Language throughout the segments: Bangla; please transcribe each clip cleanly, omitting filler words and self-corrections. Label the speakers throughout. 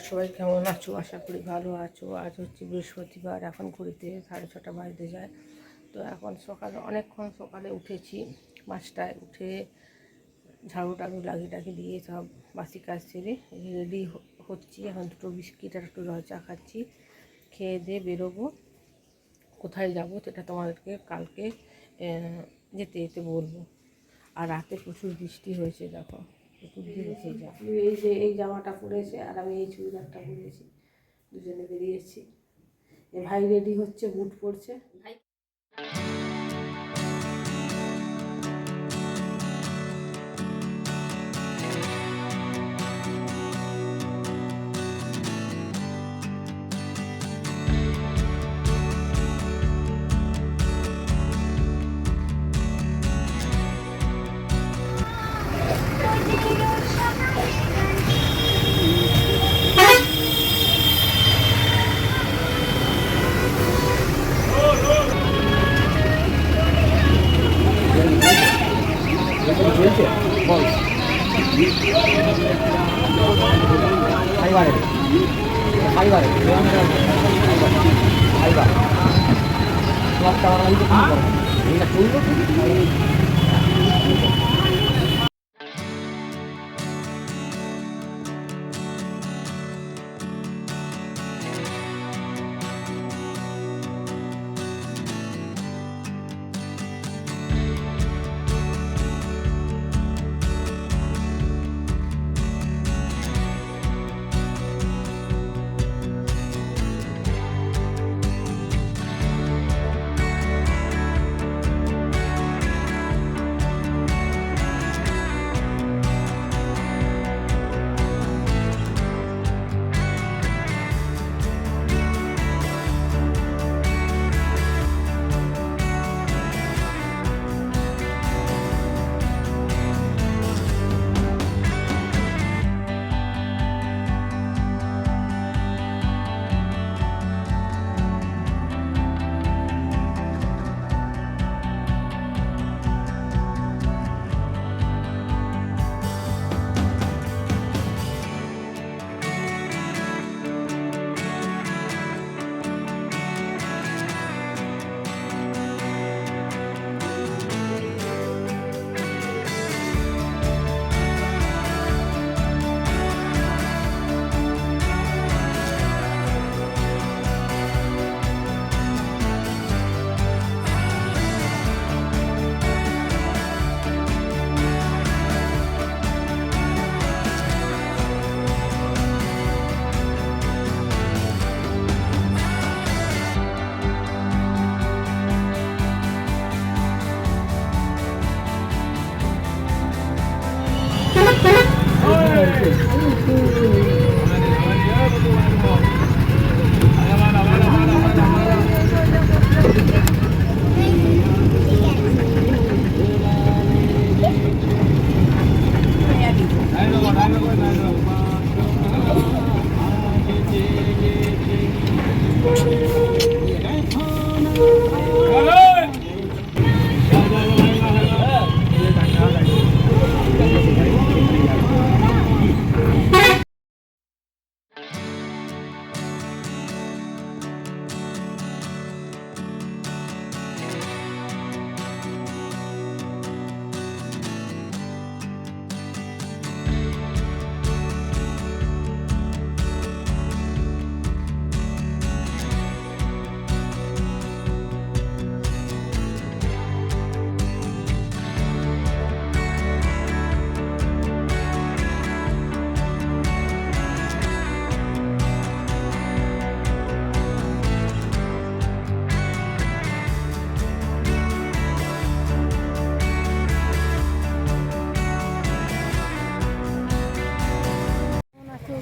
Speaker 1: সবাই কেমন আছো? আশা করি ভালো আছো। আজ হচ্ছে বৃহস্পতিবার, এখন ঘড়িতে 6:30 বাজতে যায়। তো এখন সকালে অনেকক্ষণ সকালে উঠেছি, 5টায় উঠে ঝাড়ু টাড়ু লাগিয়ে টাকি দিয়ে সব বাসি কাজ সেরে রেডি হচ্ছি। এখন দুটো বিস্কিট আর একটু লাল চা খাচ্ছি, খেয়ে দিয়ে বেরোবো। কোথায় যাব সেটা তোমাদেরকে কালকে যেতে যেতে বলবো। আর রাতে প্রচুর বৃষ্টি হয়েছে, দেখো প্রচুর দিয়েছে যা। এই যে এই জামাটা পরেছে আর আমি এই চুড়িদারটা পরেছি, দুজনে বেরিয়েছি। ভাই রেডি হচ্ছে, বুট পরছে ভাই।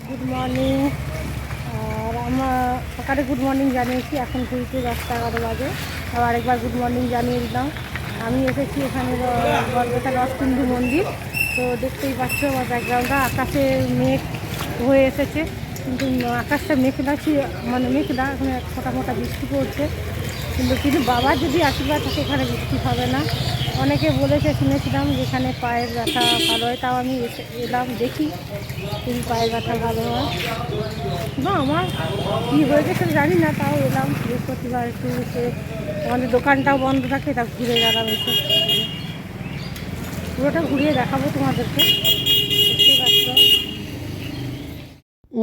Speaker 1: Good morning. আর আমরা সকালে গুড মর্নিং জানিয়েছি, এখন ঘুরতে 10:11 বাজে। আবার আরেকবার গুড মর্নিং জানিয়ে দিলাম। আমি এসেছি এখানে বরবেতা রসকুন্ডু মন্দির। তো দেখতেই পাচ্ছ আমার ব্যাকগ্রাউন্ডটা, আকাশে মেঘ হয়ে এসেছে, কিন্তু আকাশটা মেঘলা, মানে মেঘলা, এখন ফোঁটা ফোঁটা বৃষ্টি পড়ছে। কিন্তু বাবার যদি আশীর্বাদ থাকে এখানে বৃষ্টি হবে না। অনেকে বলেছে, শুনেছিলাম যেখানে পায়ের ব্যথা ভালো হয়, তাও আমি এলাম দেখি যদি পায়ের ব্যথা ভালো হয় বা আমার কী হয়েছে সেটা জানি না, তাও এলাম বৃহস্পতিবার একটু এসে আমাদের দোকানটাও বন্ধ থাকে, তা ঘুরে গেলাম এসে। পুরোটা ঘুরিয়ে দেখাবো তোমাদেরকে, বুঝতেই পারছো।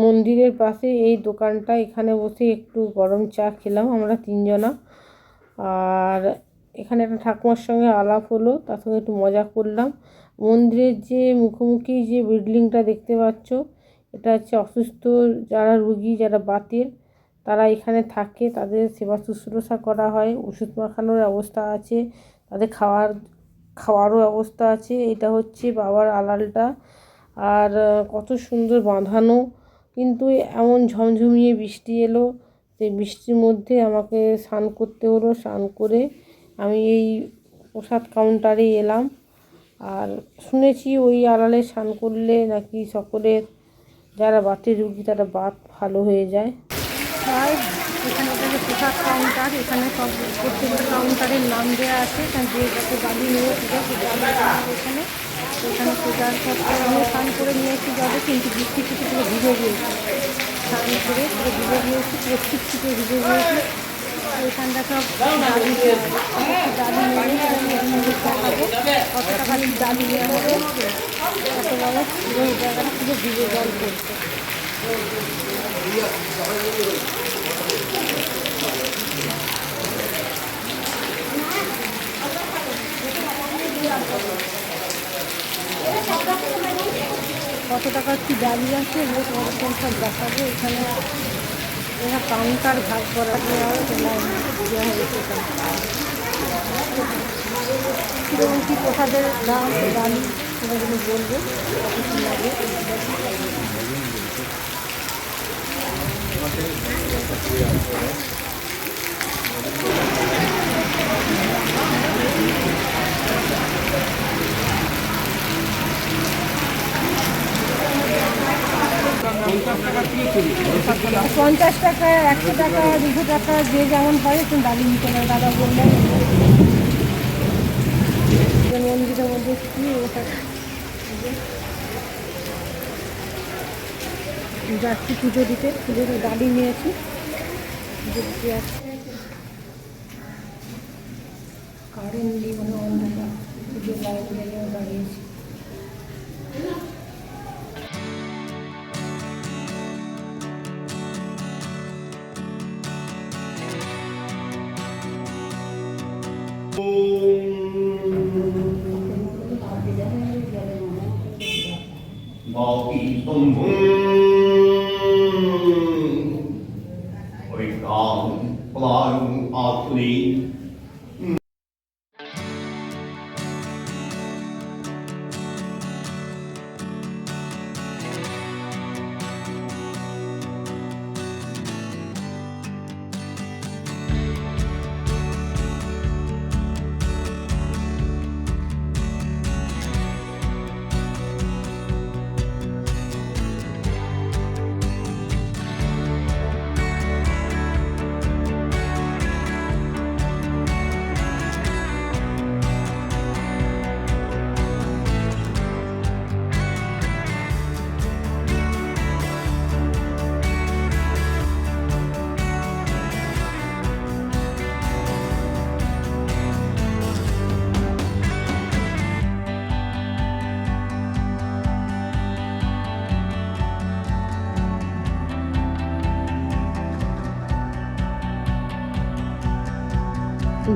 Speaker 1: মন্দিরের পাশে এই দোকানটা, এখানে বসে একটু গরম চা খেলাম আমরা 3 জনা। আর এখানে একটা ঠাকুমার সঙ্গে আলাপ হলো, তার সঙ্গে একটু মজা করলাম। মন্দিরের যে মুখোমুখি যে বিল্ডিংটা দেখতে পাচ্ছ, এটা হচ্ছে অসুস্থ যারা রুগী, যারা বাতের, তারা এখানে থাকে, তাদের সেবা শুশ্রূষা করা হয়, ওষুধ মাখানোর ব্যবস্থা আছে, তাদের খাওয়ারও ব্যবস্থা আছে। এটা হচ্ছে বাবার আড়ালটা। আর কত সুন্দর বাঁধানো, কিন্তু এমন ঝমঝমিয়ে বৃষ্টি এলো, সেই বৃষ্টির মধ্যে আমাকে স্নান করতে হলো। স্নান করে আমি এই প্রসাদ কাউন্টারে এলাম। আর শুনেছি ওই আড়ালে স্নান করলে নাকি সকলের যারা বাতের রুগী তারা বাত ভালো হয়ে যায়। তাই এখানে যে প্রসাদ কাউন্টার, এখানে সব প্রত্যেকটা কাউন্টারের নাম দেওয়া আছে, এখানে যে যত গাড়ি নিয়ে পূজা এখানে এখানে পূজার সব আমি স্নান করে নিয়েছি যাবে, কিন্তু বৃষ্টি থেকে পুরো ভিজে গিয়েছি, স্নান করে পুরো ভিজে গিয়েছি, পুরো ছিটছিটে ভিজে গিয়েছি। এখানটা সব ডালি ডালি নিয়ে দেখাবো কত টাকা ডালি নেওয়া হবে, কত বড় পুরো জায়গাটা পুরো ভিজে জল পড়ছে। কত টাকার কি ডালি আছে ওরকম সব দেখাবো। এখানে এরা কাউন্টার ভাগ করা দেওয়া হয়েছে, কীরকম কী প্রসাদের দাম ডালি সেগুলো বলবো কত কী লাগে। 50 টাকা, 100 টাকা, 200 টাকা, যে যেমন পারে তুমি ডালি নিতে পারো। দাদা বললেন মন্দিরের মধ্যে কি যাচ্ছি পুজো দিতে, পুজোর ডালি নিয়েছি, পুজো দিতে যাচ্ছি। কারেন্ট নেই, মানে অন্ধকার, পুজোর লাইন লেগেও দাঁড়িয়েছি।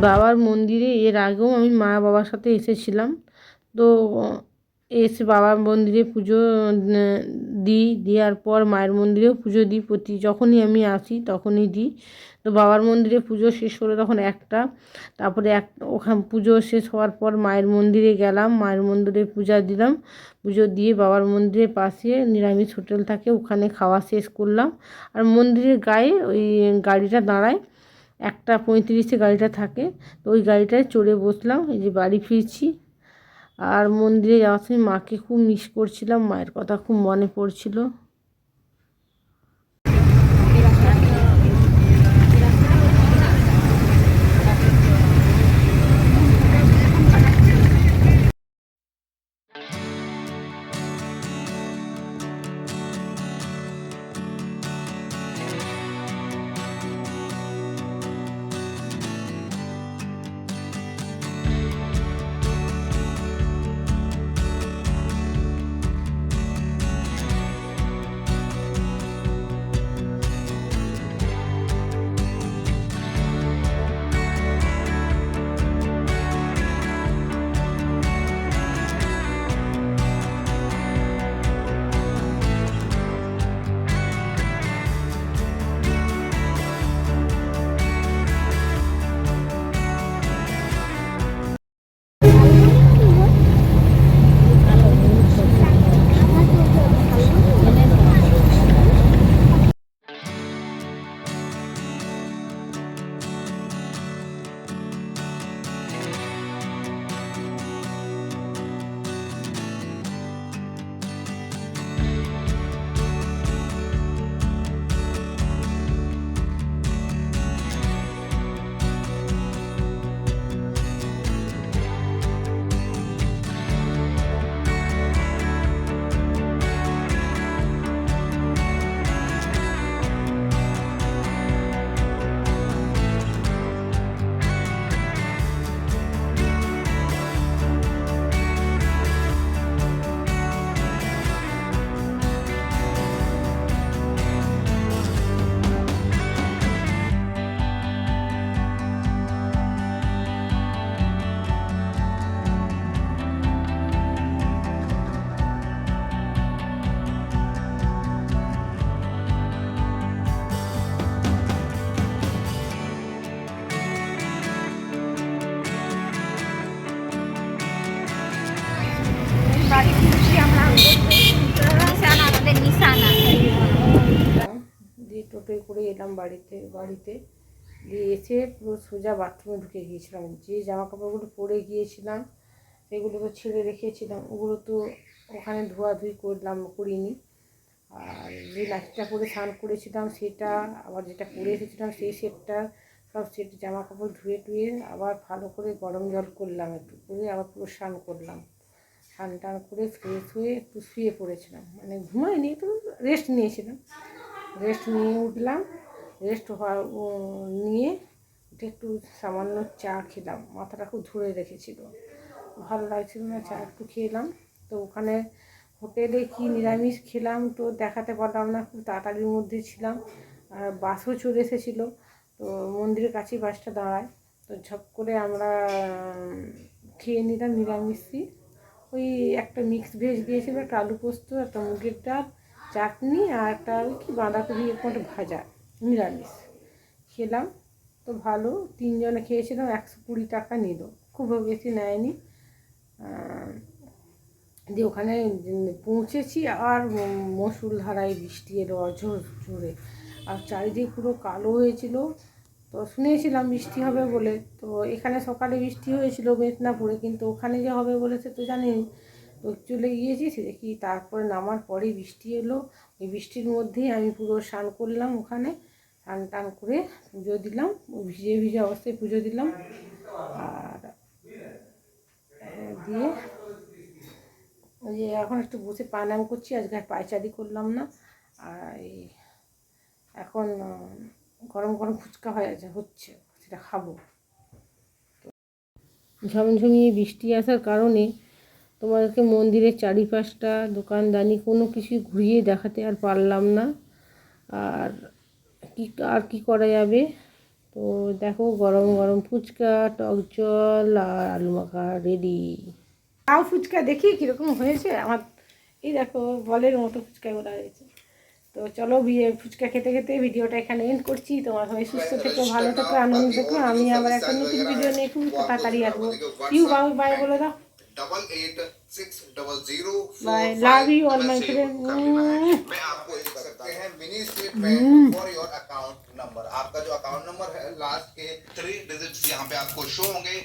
Speaker 1: বাবার মন্দিরে এর আগেও আমি মা বাবার সাথে এসেছিলাম। তো এসে বাবার মন্দিরে পুজো দেওয়ার পর মায়ের মন্দিরেও পুজো দিই, যখনই আমি আসি তখনই দিই। তো বাবার মন্দিরে পুজো শেষ হলো তখন 1টা, তারপরে ওখানে পুজো শেষ হওয়ার পর মায়ের মন্দিরে গেলাম, মায়ের মন্দিরে পূজা দিলাম। পুজো দিয়ে বাবার মন্দিরের পাশে নিরামিষ হোটেল থাকে, ওখানে খাওয়া শেষ করলাম। আর মন্দিরের গায়ে ওই গাড়িটা দাঁড়ায়, 1:35-এ গাড়িটা থাকে, তো ওই গাড়িটায় চড়ে বসলাম। এই যে বাড়ি ফিরছি। আর মন্দিরে যাওয়ার সময় মাকে খুব মিস করছিলাম, মায়ের কথা খুব মনে পড়ছিল। টোটোয় করে এলাম বাড়িতে দিয়ে এসে পুরো সোজা বাথরুমে ঢুকে গিয়েছিলাম। যে জামা কাপড়গুলো পরে গিয়েছিলাম সেগুলো তো ছেড়ে রেখেছিলাম, ওগুলো তো ওখানে ধোয়াধুয়ি করিনি। আর যে নাইটিটা পরে স্নান করেছিলাম সেটা, আবার যেটা পরে এসেছিলাম সেই সেটটা, সব সেট জামা কাপড় ধুয়ে টুয়ে আবার ভালো করে গরম জল করলাম, একটু করে আবার পুরো স্নান করলাম। স্নান টান করে ফ্রেশ হয়ে একটু শুয়ে পড়েছিলাম, মানে ঘুমাইনি, একটু রেস্ট নিয়েছিলাম। রেস্ট নিয়ে উঠলাম, নিয়ে উঠে একটু সামান্য চা খেলাম, মাথাটা খুব ধরে রেখেছিল, ভালো লাগছিল না, চা একটু খেলাম। তো ওখানে হোটেলে কি নিরামিষ খেলাম তো দেখাতে পারলাম না, খুব তাড়াতাড়ির মধ্যে ছিলাম, আর বাসও চলে এসেছিলো। তো মন্দিরের কাছেই বাসটা দাঁড়ায়, তো ঝপ করে আমরা খেয়ে নিলাম নিরামিষই। ওই একটা মিক্স ভেজ দিয়েছিল, একটা আলু পোস্ত, একটা মুগের ডাল, চাটনি, আর একটা ওই কি বাঁধাকপি এরকম একটা ভাজা, নিরামিষ খেলাম। তো ভালো, 3 জনে খেয়েছিলাম, 120 টাকা নিল, খুব বেশি নেয়নি। দিয়ে ওখানে পৌঁছেছি, আর মুষলধারায় বৃষ্টি এলো অঝোর জোরে, আর চারিদিক পুরো কালো হয়েছিল। তো শুনেছিলাম বৃষ্টি হবে বলে, তো এখানে সকালে বৃষ্টি হয়েছিল মেদিনীপুরে, কিন্তু ওখানে যে হবে বলেছে তো জানিনি। তো চলে গিয়েছি, সে দেখি তারপরে নামার পরেই বৃষ্টি এলো। ওই বৃষ্টির মধ্যেই আমি পুরো স্নান করলাম, ওখানে স্নান টান করে পুজো দিলাম, ভিজে ভিজে অবস্থায় পুজো দিলাম। আর দিয়ে ওই যে এখন একটু বসে প্রাণায়াম করছি, আজকে আর পায়চারি করলাম না। আর এখন গরম গরম ফুচকা হচ্ছে, সেটা খাবো। ঝমঝমিয়ে বৃষ্টি আসার কারণে তোমাদেরকে মন্দিরের চারিপাশটা দোকানদানি কোনো কিছুই ঘুরিয়ে দেখাতে আর পারলাম না। আর কি করা যাবে। তো দেখো গরম গরম ফুচকা, টক জল আর আলু মাখা রেডি। তাও ফুচকা দেখি কীরকম হয়েছে আমার, এই দেখো বলের মতো ফুচকা বলা হয়েছে। তো চলো ফুচকা খেতে খেতে ভিডিওটা এখানে এন্ড করছি। তোমার সবাই সুস্থ থেকো, ভালো থেকো, আনন্দ থেকো। আমি আবার একটা নতুন ভিডিও নিয়ে খুব তাড়াতাড়ি আসবো। বাই বলে দাও।
Speaker 2: 886004
Speaker 1: love you all my friend.
Speaker 2: मैं आपको लिख सकते हैं mini statement for your account number. आपका जो अकाउंट नंबर है लास्ट के 3 डिजिट्स यहाँ पे आपको शो होंगे।